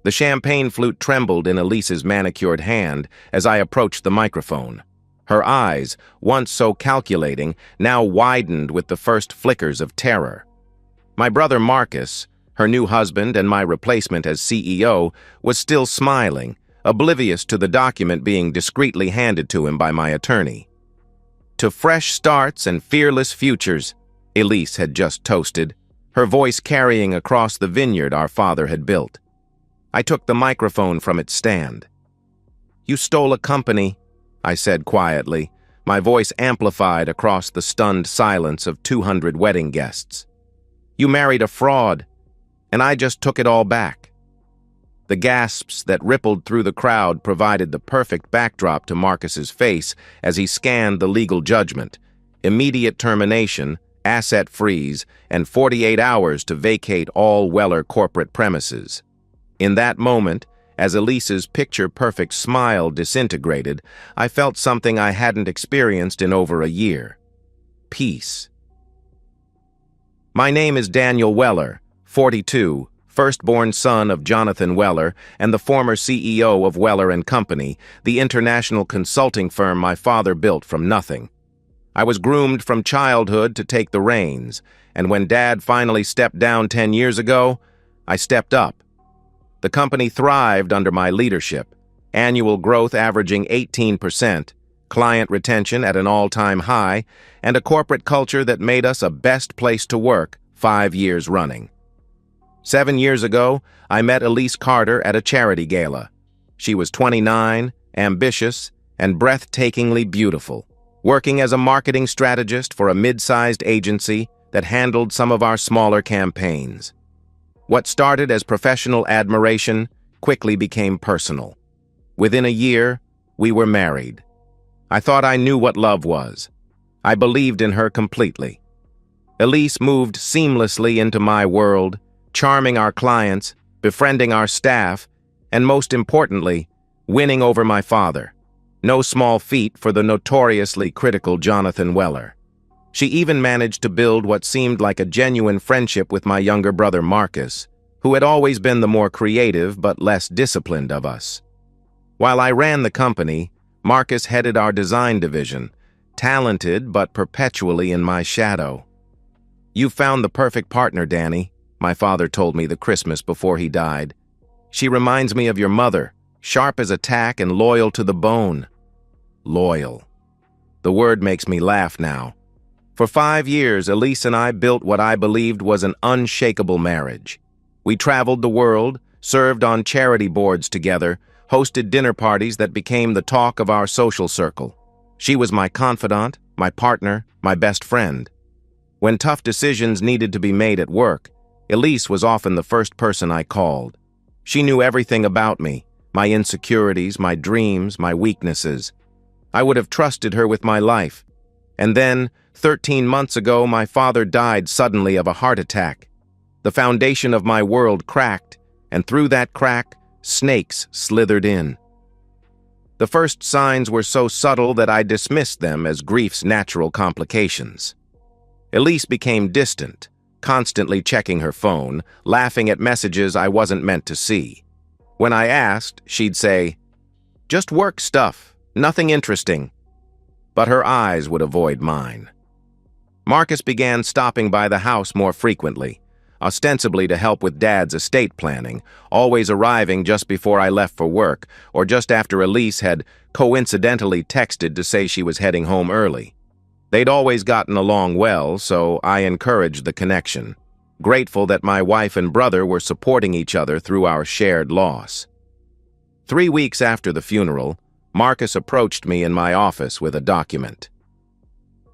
The champagne flute trembled in Elise's manicured hand as I approached the microphone. Her eyes, once so calculating, now widened with the first flickers of terror. My brother Marcus, her new husband and my replacement as CEO, was still smiling, oblivious to the document being discreetly handed to him by my attorney. "To fresh starts and fearless futures," Elise had just toasted, her voice carrying across the vineyard our father had built. I took the microphone from its stand. "You stole a company," I said quietly, my voice amplified across the stunned silence of 200 wedding guests. "You married a fraud, and I just took it all back." The gasps that rippled through the crowd provided the perfect backdrop to Marcus's face as he scanned the legal judgment: immediate termination, asset freeze, and 48 hours to vacate all Weller corporate premises. In that moment, as Elise's picture-perfect smile disintegrated, I felt something I hadn't experienced in over a year: peace. My name is Daniel Weller, 42, firstborn son of Jonathan Weller and the former CEO of Weller & Company, the international consulting firm my father built from nothing. I was groomed from childhood to take the reins, and when Dad finally stepped down 10 years ago, I stepped up. The company thrived under my leadership, annual growth averaging 18%, client retention at an all-time high, and a corporate culture that made us a best place to work 5 years running. 7 years ago, I met Elise Carter at a charity gala. She was 29, ambitious, and breathtakingly beautiful, working as a marketing strategist for a mid-sized agency that handled some of our smaller campaigns. What started as professional admiration quickly became personal. Within a year, we were married. I thought I knew what love was. I believed in her completely. Elise moved seamlessly into my world, charming our clients, befriending our staff, and most importantly, winning over my father. No small feat for the notoriously critical Jonathan Weller. She even managed to build what seemed like a genuine friendship with my younger brother Marcus, who had always been the more creative but less disciplined of us. While I ran the company, Marcus headed our design division, talented but perpetually in my shadow. "You've found the perfect partner, Danny," my father told me the Christmas before he died. "She reminds me of your mother, sharp as a tack and loyal to the bone." Loyal. The word makes me laugh now. For 5 years, Elise and I built what I believed was an unshakable marriage. We traveled the world, served on charity boards together, hosted dinner parties that became the talk of our social circle. She was my confidant, my partner, my best friend. When tough decisions needed to be made at work, Elise was often the first person I called. She knew everything about me, my insecurities, my dreams, my weaknesses. I would have trusted her with my life. And then, 13 months ago, my father died suddenly of a heart attack. The foundation of my world cracked, and through that crack, snakes slithered in. The first signs were so subtle that I dismissed them as grief's natural complications. Elise became distant, constantly checking her phone, laughing at messages I wasn't meant to see. When I asked, she'd say, "Just work stuff, nothing interesting." But her eyes would avoid mine. Marcus began stopping by the house more frequently, ostensibly to help with Dad's estate planning, always arriving just before I left for work or just after Elise had coincidentally texted to say she was heading home early. They'd always gotten along well, so I encouraged the connection, grateful that my wife and brother were supporting each other through our shared loss. 3 weeks after the funeral, Marcus approached me in my office with a document.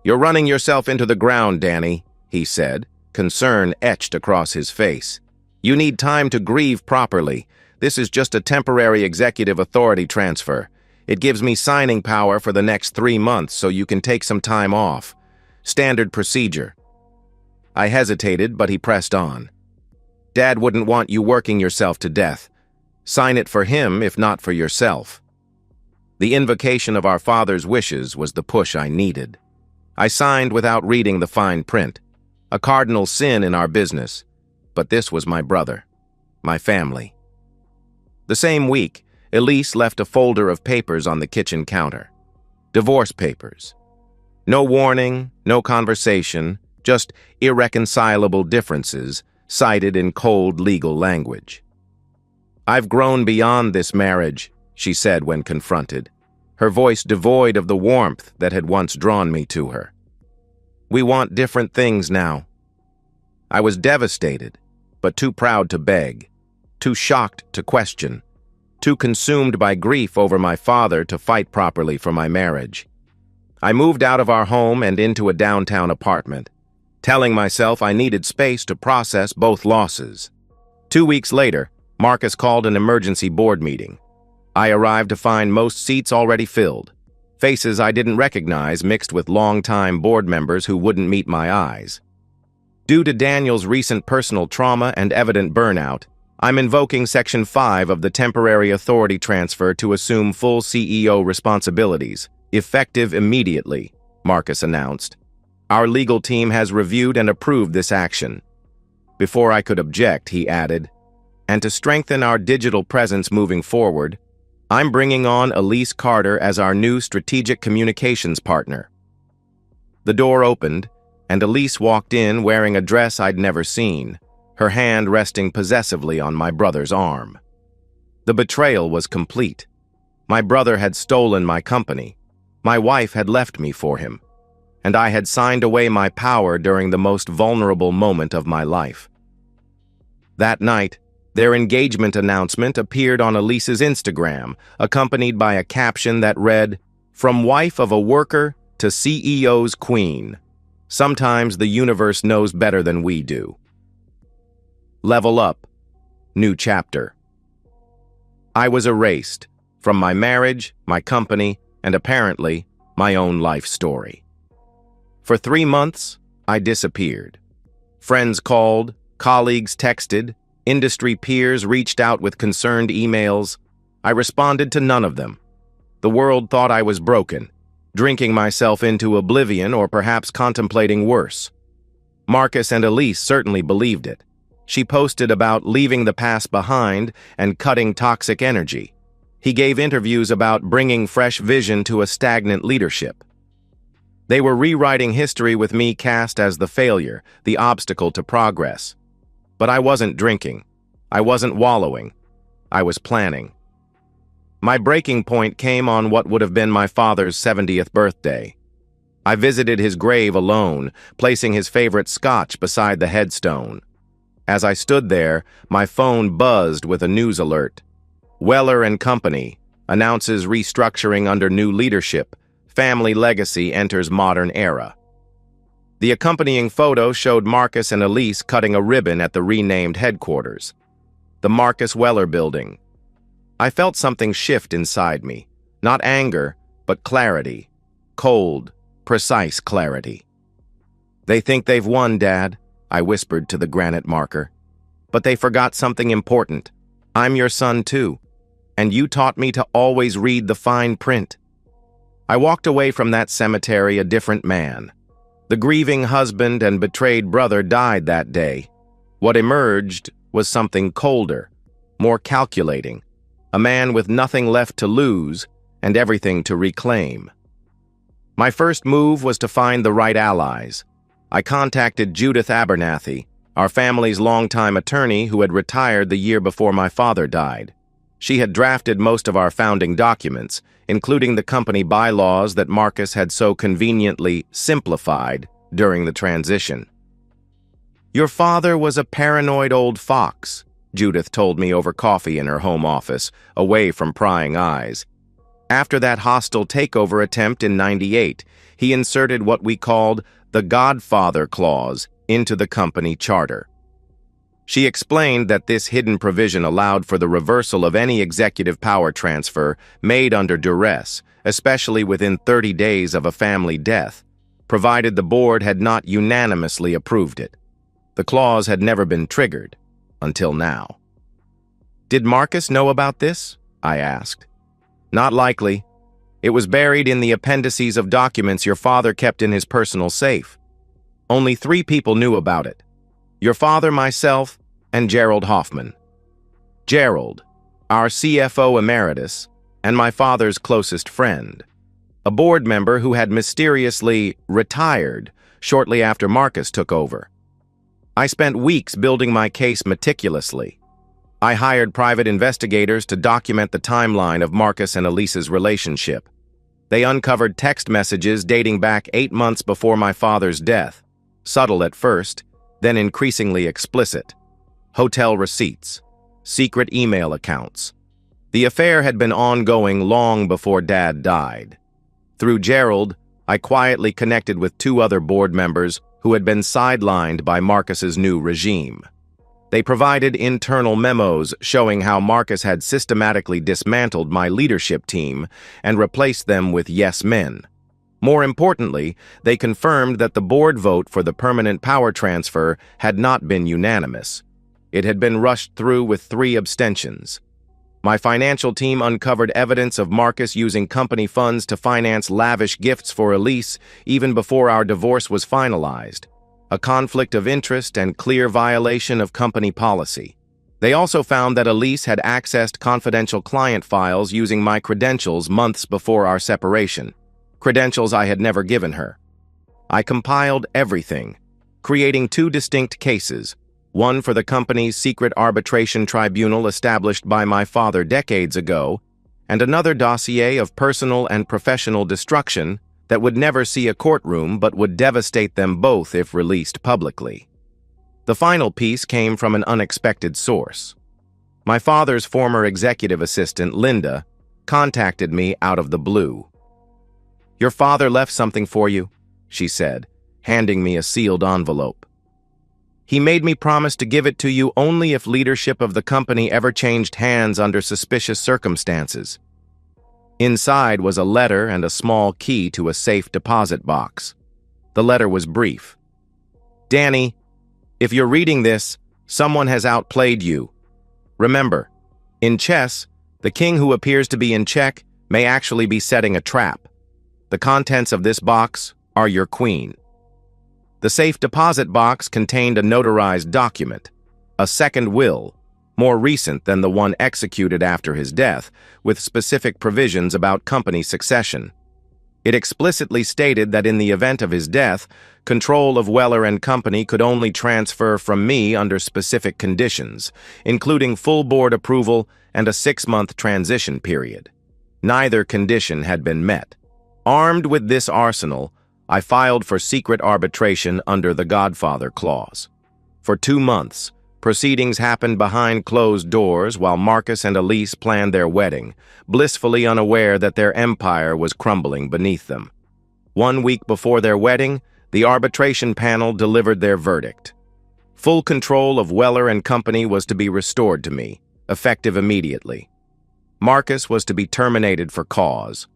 "You're running yourself into the ground, Danny," he said, concern etched across his face. "You need time to grieve properly. This is just a temporary executive authority transfer. It gives me signing power for the next 3 months so you can take some time off. Standard procedure." I hesitated, but he pressed on. "Dad wouldn't want you working yourself to death. Sign it for him, if not for yourself." The invocation of our father's wishes was the push I needed. I signed without reading the fine print, a cardinal sin in our business, but this was my brother, my family. The same week, Elise left a folder of papers on the kitchen counter. Divorce papers. No warning, no conversation, just irreconcilable differences cited in cold legal language. "I've grown beyond this marriage," she said when confronted, her voice devoid of the warmth that had once drawn me to her. "We want different things now." I was devastated, but too proud to beg, too shocked to question, too consumed by grief over my father to fight properly for my marriage. I moved out of our home and into a downtown apartment, telling myself I needed space to process both losses. 2 weeks later, Marcus called an emergency board meeting. I arrived to find most seats already filled, faces I didn't recognize mixed with long-time board members who wouldn't meet my eyes. Due to Daniel's recent personal trauma and evident burnout, I'm invoking Section 5 of the Temporary Authority Transfer to assume full CEO responsibilities, effective immediately, Marcus announced. Our legal team has reviewed and approved this action. Before I could object, he added, and to strengthen our digital presence moving forward, I'm bringing on Elise Carter as our new strategic communications partner. The door opened, and Elise walked in wearing a dress I'd never seen, her hand resting possessively on my brother's arm. The betrayal was complete. My brother had stolen my company. My wife had left me for him, and I had signed away my power during the most vulnerable moment of my life. That night, their engagement announcement appeared on Elise's Instagram, accompanied by a caption that read, "From wife of a worker to CEO's queen. Sometimes the universe knows better than we do." Level up. New chapter. I was erased from my marriage, my company, and apparently, my own life story. For 3 months, I disappeared. Friends called, colleagues texted, industry peers reached out with concerned emails. I responded to none of them. The world thought I was broken, drinking myself into oblivion or perhaps contemplating worse. Marcus and Elise certainly believed it. She posted about leaving the past behind and cutting toxic energy. He gave interviews about bringing fresh vision to a stagnant leadership. They were rewriting history with me cast as the failure, the obstacle to progress. But I wasn't drinking. I wasn't wallowing. I was planning. My breaking point came on what would have been my father's 70th birthday. I visited his grave alone, placing his favorite scotch beside the headstone. As I stood there, my phone buzzed with a news alert. Weller and Company announces restructuring under new leadership. Family legacy enters modern era. The accompanying photo showed Marcus and Elise cutting a ribbon at the renamed headquarters, the Marcus Weller Building. I felt something shift inside me, not anger, but clarity, cold, precise clarity. "They think they've won, Dad," I whispered to the granite marker. "But they forgot something important. I'm your son too, and you taught me to always read the fine print." I walked away from that cemetery a different man. The grieving husband and betrayed brother died that day. What emerged was something colder, more calculating, a man with nothing left to lose and everything to reclaim. My first move was to find the right allies. I contacted Judith Abernathy, our family's longtime attorney who had retired the year before my father died. She had drafted most of our founding documents, including the company bylaws that Marcus had so conveniently simplified during the transition. "Your father was a paranoid old fox," Judith told me over coffee in her home office, away from prying eyes. "After that hostile takeover attempt in '98, he inserted what we called the Godfather Clause into the company charter. She explained that this hidden provision allowed for the reversal of any executive power transfer made under duress, especially within 30 days of a family death, provided the board had not unanimously approved it. The clause had never been triggered, until now. "Did Marcus know about this?" I asked. "Not likely. It was buried in the appendices of documents your father kept in his personal safe. Only 3 people knew about it. Your father, myself, and Gerald Hoffman." Gerald, our CFO emeritus, and my father's closest friend, a board member who had mysteriously retired shortly after Marcus took over. I spent weeks building my case meticulously. I hired private investigators to document the timeline of Marcus and Elise's relationship. They uncovered text messages dating back 8 months before my father's death, subtle at first, then increasingly explicit. Hotel receipts, secret email accounts. The affair had been ongoing long before Dad died. Through Gerald, I quietly connected with 2 other board members who had been sidelined by Marcus's new regime. They provided internal memos showing how Marcus had systematically dismantled my leadership team and replaced them with yes men. More importantly, they confirmed that the board vote for the permanent power transfer had not been unanimous. It had been rushed through with 3 abstentions. My financial team uncovered evidence of Marcus using company funds to finance lavish gifts for Elise even before our divorce was finalized, a conflict of interest and clear violation of company policy. They also found that Elise had accessed confidential client files using my credentials months before our separation, credentials I had never given her. I compiled everything, creating 2 distinct cases, one for the company's secret arbitration tribunal established by my father decades ago, and another dossier of personal and professional destruction that would never see a courtroom but would devastate them both if released publicly. The final piece came from an unexpected source. My father's former executive assistant, Linda, contacted me out of the blue. "Your father left something for you," she said, handing me a sealed envelope. "He made me promise to give it to you only if leadership of the company ever changed hands under suspicious circumstances." Inside was a letter and a small key to a safe deposit box. The letter was brief. "Danny, if you're reading this, someone has outplayed you. Remember, in chess, the king who appears to be in check may actually be setting a trap. The contents of this box are your queen." The safe deposit box contained a notarized document, a second will, more recent than the one executed after his death, with specific provisions about company succession. It explicitly stated that in the event of his death, control of Weller and Company could only transfer from me under specific conditions, including full board approval and a 6-month transition period. Neither condition had been met. Armed with this arsenal, I filed for secret arbitration under the Godfather Clause. For 2 months, proceedings happened behind closed doors while Marcus and Elise planned their wedding, blissfully unaware that their empire was crumbling beneath them. 1 week before their wedding, the arbitration panel delivered their verdict. Full control of Weller and Company was to be restored to me, effective immediately. Marcus was to be terminated for cause.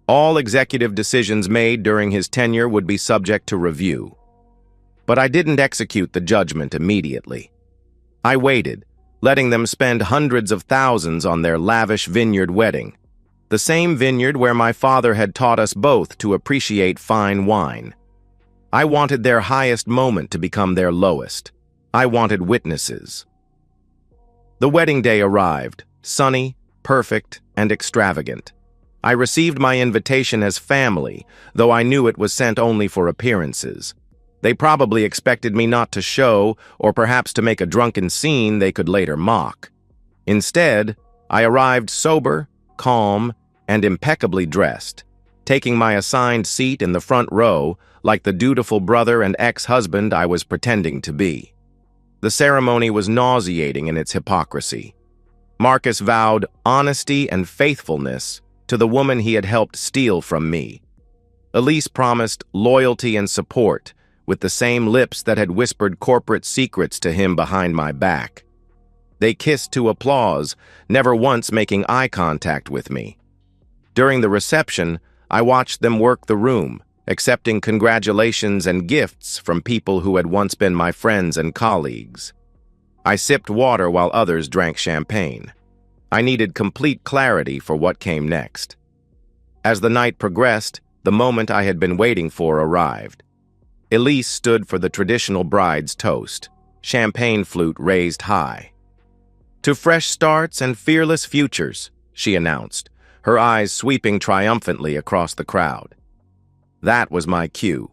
All executive decisions made during his tenure would be subject to review. But I didn't execute the judgment immediately. I waited, letting them spend hundreds of thousands on their lavish vineyard wedding, the same vineyard where my father had taught us both to appreciate fine wine. I wanted their highest moment to become their lowest. I wanted witnesses. The wedding day arrived, sunny, perfect, and extravagant. I received my invitation as family, though I knew it was sent only for appearances. They probably expected me not to show, or perhaps to make a drunken scene they could later mock. Instead, I arrived sober, calm, and impeccably dressed, taking my assigned seat in the front row like the dutiful brother and ex-husband I was pretending to be. The ceremony was nauseating in its hypocrisy. Marcus vowed honesty and faithfulness to the woman he had helped steal from me. Elise promised loyalty and support with the same lips that had whispered corporate secrets to him behind my back. They kissed to applause, never once making eye contact with me. During the reception, I watched them work the room, accepting congratulations and gifts from people who had once been my friends and colleagues. I sipped water while others drank champagne. I needed complete clarity for what came next. As the night progressed, the moment I had been waiting for arrived. Elise stood for the traditional bride's toast, champagne flute raised high. To fresh starts and fearless futures, she announced, her eyes sweeping triumphantly across the crowd. That was my cue.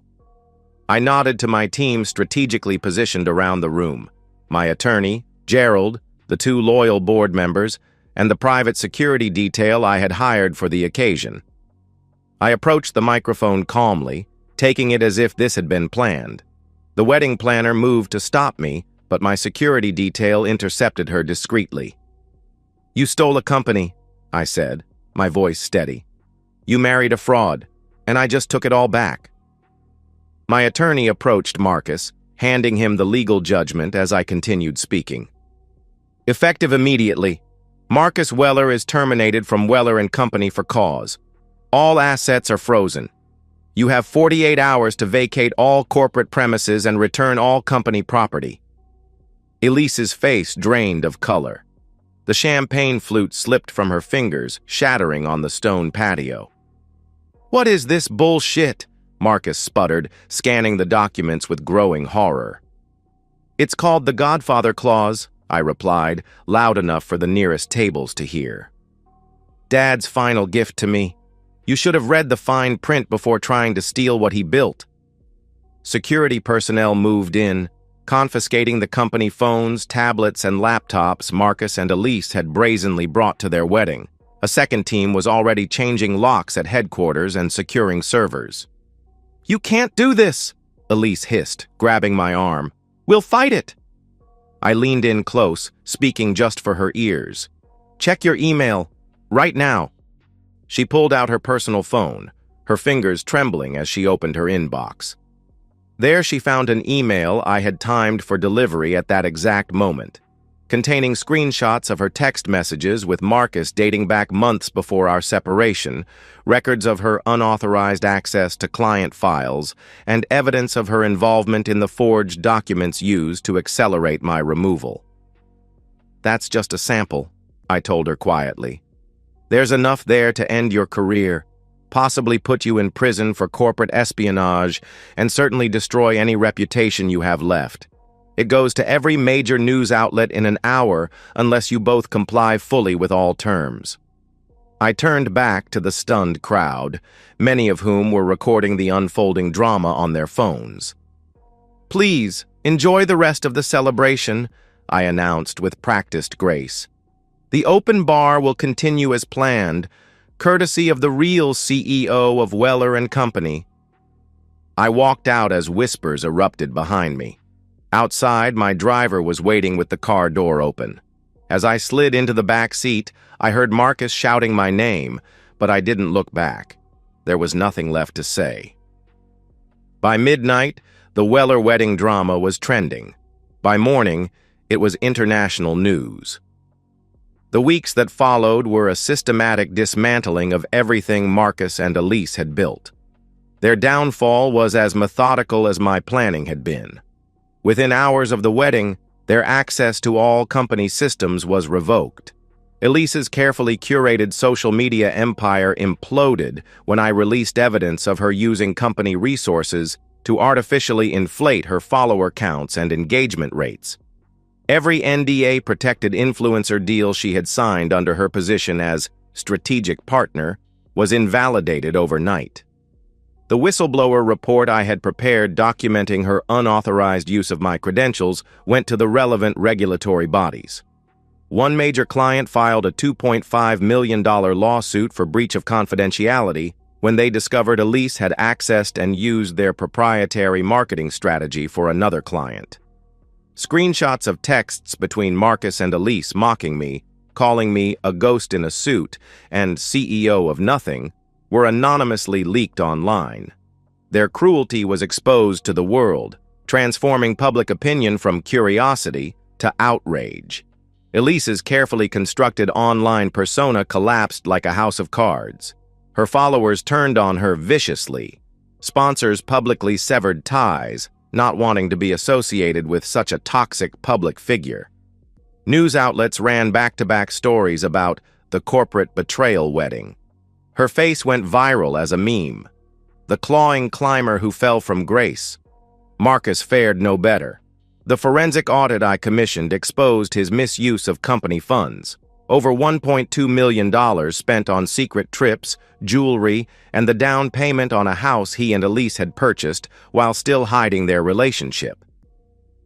I nodded to my team strategically positioned around the room, my attorney, Gerald, the 2 loyal board members, and the private security detail I had hired for the occasion. I approached the microphone calmly, taking it as if this had been planned. The wedding planner moved to stop me, but my security detail intercepted her discreetly. "You stole a company," I said, my voice steady. "You married a fraud, and I just took it all back." My attorney approached Marcus, handing him the legal judgment as I continued speaking. "Effective immediately. Marcus Weller is terminated from Weller & Company for cause. All assets are frozen. You have 48 hours to vacate all corporate premises and return all company property." Elise's face drained of color. The champagne flute slipped from her fingers, shattering on the stone patio. "What is this bullshit?" Marcus sputtered, scanning the documents with growing horror. "It's called the Godfather Clause," I replied, loud enough for the nearest tables to hear. "Dad's final gift to me. You should have read the fine print before trying to steal what he built." Security personnel moved in, confiscating the company phones, tablets, and laptops Marcus and Elise had brazenly brought to their wedding. A second team was already changing locks at headquarters and securing servers. "You can't do this," Elise hissed, grabbing my arm. "We'll fight it." I leaned in close, speaking just for her ears. "Check your email, right now." She pulled out her personal phone, her fingers trembling as she opened her inbox. There she found an email I had timed for delivery at that exact moment, containing screenshots of her text messages with Marcus dating back months before our separation, records of her unauthorized access to client files, and evidence of her involvement in the forged documents used to accelerate my removal. "That's just a sample," I told her quietly. "There's enough there to end your career, possibly put you in prison for corporate espionage, and certainly destroy any reputation you have left. It goes to every major news outlet in an hour unless you both comply fully with all terms." I turned back to the stunned crowd, many of whom were recording the unfolding drama on their phones. "Please, enjoy the rest of the celebration," I announced with practiced grace. "The open bar will continue as planned, courtesy of the real CEO of Weller & Company." I walked out as whispers erupted behind me. Outside, my driver was waiting with the car door open. As I slid into the back seat, I heard Marcus shouting my name, but I didn't look back. There was nothing left to say. By midnight, the Weller wedding drama was trending. By morning, it was international news. The weeks that followed were a systematic dismantling of everything Marcus and Elise had built. Their downfall was as methodical as my planning had been. Within hours of the wedding, their access to all company systems was revoked. Elise's carefully curated social media empire imploded when I released evidence of her using company resources to artificially inflate her follower counts and engagement rates. Every NDA-protected influencer deal she had signed under her position as strategic partner was invalidated overnight. The whistleblower report I had prepared documenting her unauthorized use of my credentials went to the relevant regulatory bodies. One major client filed a $2.5 million lawsuit for breach of confidentiality when they discovered Elise had accessed and used their proprietary marketing strategy for another client. Screenshots of texts between Marcus and Elise mocking me, calling me a ghost in a suit and CEO of nothing, were anonymously leaked online. Their cruelty was exposed to the world, transforming public opinion from curiosity to outrage. Elise's carefully constructed online persona collapsed like a house of cards. Her followers turned on her viciously. Sponsors publicly severed ties, not wanting to be associated with such a toxic public figure. News outlets ran back-to-back stories about the corporate betrayal wedding. Her face went viral as a meme. The clawing climber who fell from grace. Marcus fared no better. The forensic audit I commissioned exposed his misuse of company funds. Over $1.2 million spent on secret trips, jewelry, and the down payment on a house he and Elise had purchased while still hiding their relationship.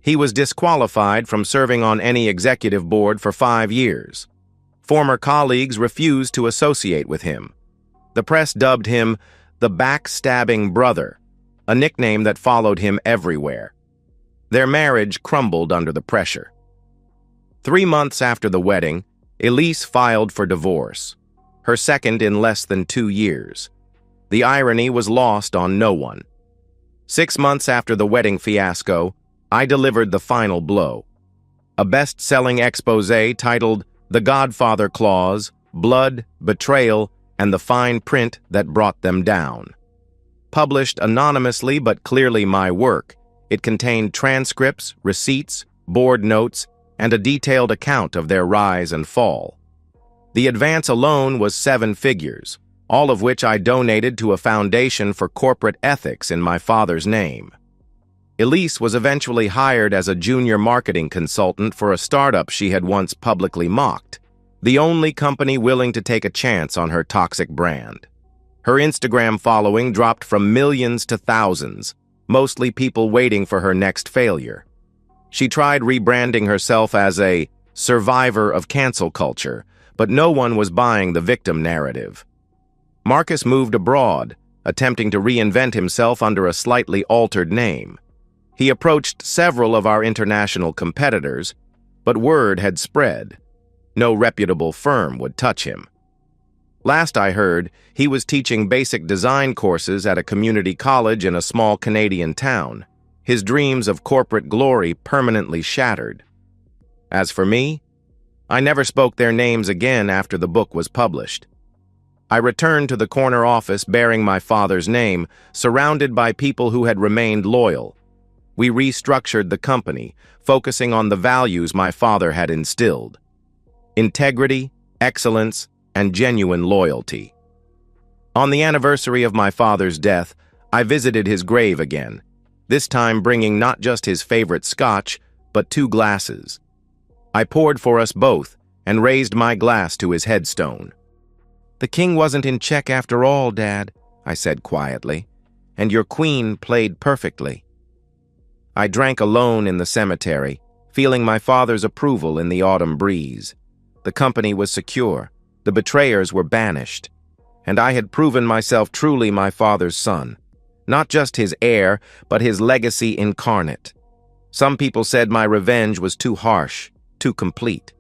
He was disqualified from serving on any executive board for 5 years. Former colleagues refused to associate with him. The press dubbed him the backstabbing brother, a nickname that followed him everywhere. Their marriage crumbled under the pressure. 3 months after the wedding, Elise filed for divorce, her second in less than 2 years. The irony was lost on no one. 6 months after the wedding fiasco, I delivered the final blow. A best-selling exposé titled The Godfather Clause, Blood, Betrayal, and the Fine Print That Brought Them Down. Published anonymously but clearly my work, it contained transcripts, receipts, board notes, and a detailed account of their rise and fall. The advance alone was 7 figures, all of which I donated to a foundation for corporate ethics in my father's name. Elise was eventually hired as a junior marketing consultant for a startup she had once publicly mocked, the only company willing to take a chance on her toxic brand. Her Instagram following dropped from millions to thousands, mostly people waiting for her next failure. She tried rebranding herself as a survivor of cancel culture, but no one was buying the victim narrative. Marcus moved abroad, attempting to reinvent himself under a slightly altered name. He approached several of our international competitors, but word had spread. No reputable firm would touch him. Last I heard, he was teaching basic design courses at a community college in a small Canadian town, his dreams of corporate glory permanently shattered. As for me, I never spoke their names again after the book was published. I returned to the corner office bearing my father's name, surrounded by people who had remained loyal. We restructured the company, focusing on the values my father had instilled: integrity, excellence, and genuine loyalty. On the anniversary of my father's death, I visited his grave again, this time bringing not just his favorite scotch, but 2 glasses. I poured for us both and raised my glass to his headstone. "The king wasn't in check after all, Dad," I said quietly, "and your queen played perfectly." I drank alone in the cemetery, feeling my father's approval in the autumn breeze. The company was secure, the betrayers were banished, and I had proven myself truly my father's son. Not just his heir, but his legacy incarnate. Some people said my revenge was too harsh, too complete.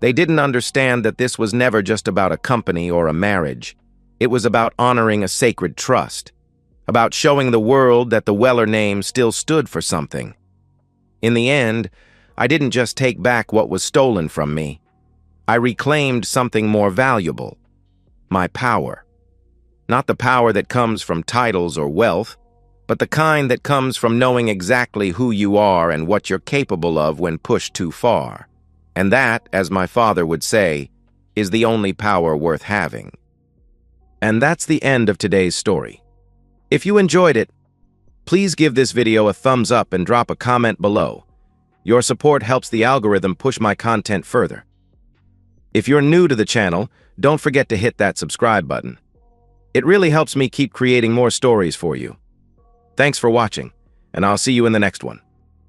They didn't understand that this was never just about a company or a marriage. It was about honoring a sacred trust, about showing the world that the Weller name still stood for something. In the end, I didn't just take back what was stolen from me. I reclaimed something more valuable: my power. Not the power that comes from titles or wealth, but the kind that comes from knowing exactly who you are and what you're capable of when pushed too far. And that, as my father would say, is the only power worth having. And that's the end of today's story. If you enjoyed it, please give this video a thumbs up and drop a comment below. Your support helps the algorithm push my content further. If you're new to the channel, don't forget to hit that subscribe button. It really helps me keep creating more stories for you. Thanks for watching, and I'll see you in the next one.